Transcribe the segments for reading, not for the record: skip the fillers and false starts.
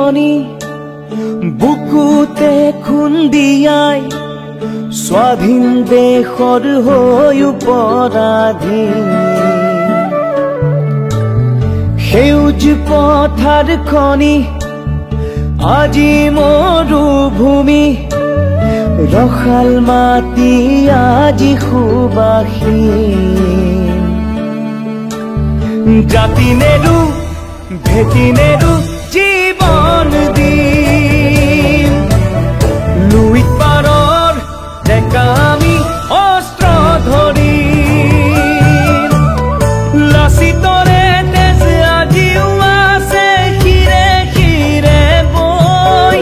বিননি বুকুতে খুন্দিয়াই স্বাধীন দেশৰ হৈ উপৰাধী সেউজ পথাৰ খনি আজি মৰুভূমি ৰখাল মাটি আজি সুবাসীন জাতি নেৰু ভেটি নেৰু জীৱন দিম লুইত পাৰৰ ডেকা আমি অস্ত্ৰ ধৰিম লাচিতৰে তেজ আজিও আছে শিৰে শিৰে বৈ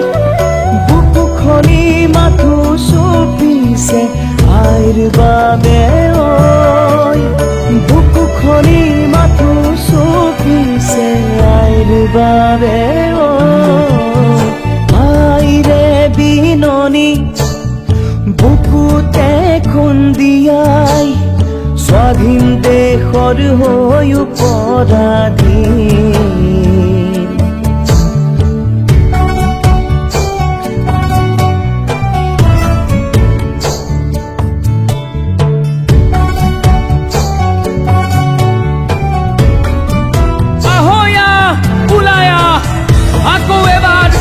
বুকু খনি মাথো চুপিছে আইৰ বাবে ঐ বুকু খনি মাথো চুপিছে আইৰ বাবে ঐ আইৰে বিননি বুকুতে খুন্দিয়াই স্বাধীন দেশৰ হৈ উপৰাধী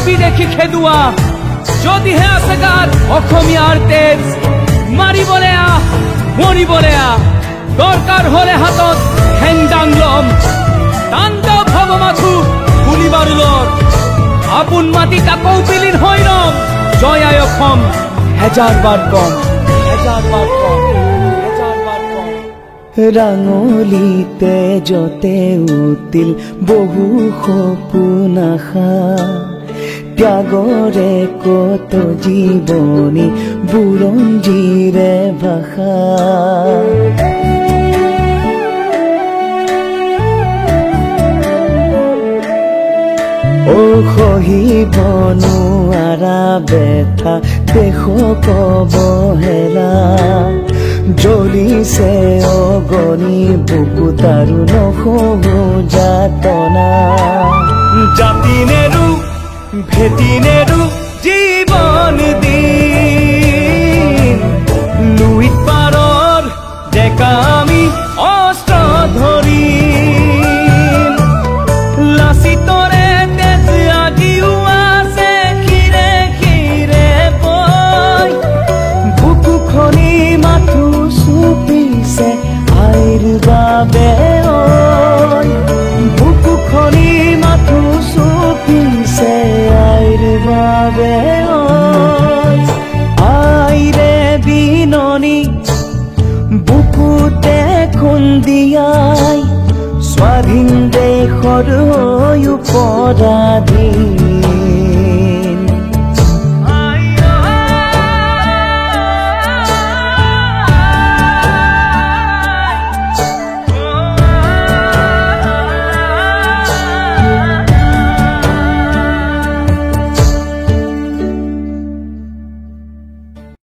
বিদেশী খেদুৱা যদিহে আছে গাত অসমীয়াৰ তেজ মাৰিবলৈ আহ মৰিবলৈ আহ দৰকাৰ হলে হাতত হেংদাং লম তাণ্ডৱ হব মাথো গুলি বাৰুলৰ আপোন মাটি কাকৌ বিলীন হৈ ৰম জয় আই অসম হেজাৰবাৰ কম হেজাৰবাৰ কম হেজাৰবাৰ কম ৰাঙলীতে যতে উতিল বহু সপোন আশা ত্যাগৰে কত জীৱনী বুৰঞ্জীৰে ভাষা ও সহিব নোৱাৰা বেথা দেশক অৱহেলা জ্বলিছে অগণি বুকুত আৰু নহৰু যাতনা জাতি নেৰু ভেটি নেৰু জীৱন দিম লুইত পাৰৰ ডেকা আমি অস্ত্ৰ ধৰিম লাচিতৰে তেজ আজিও আছে শিৰে শিৰে বৈ বুকু খনি মাথো চুপিছে আইৰ বাবে ঐ বুকু খনি মাথো চুপিছে আইৰ বাবে ঐ আইৰে বিননি বুকুতে খুন্দিয়াই স্বাধীন দেশৰ হৈ উপৰাধী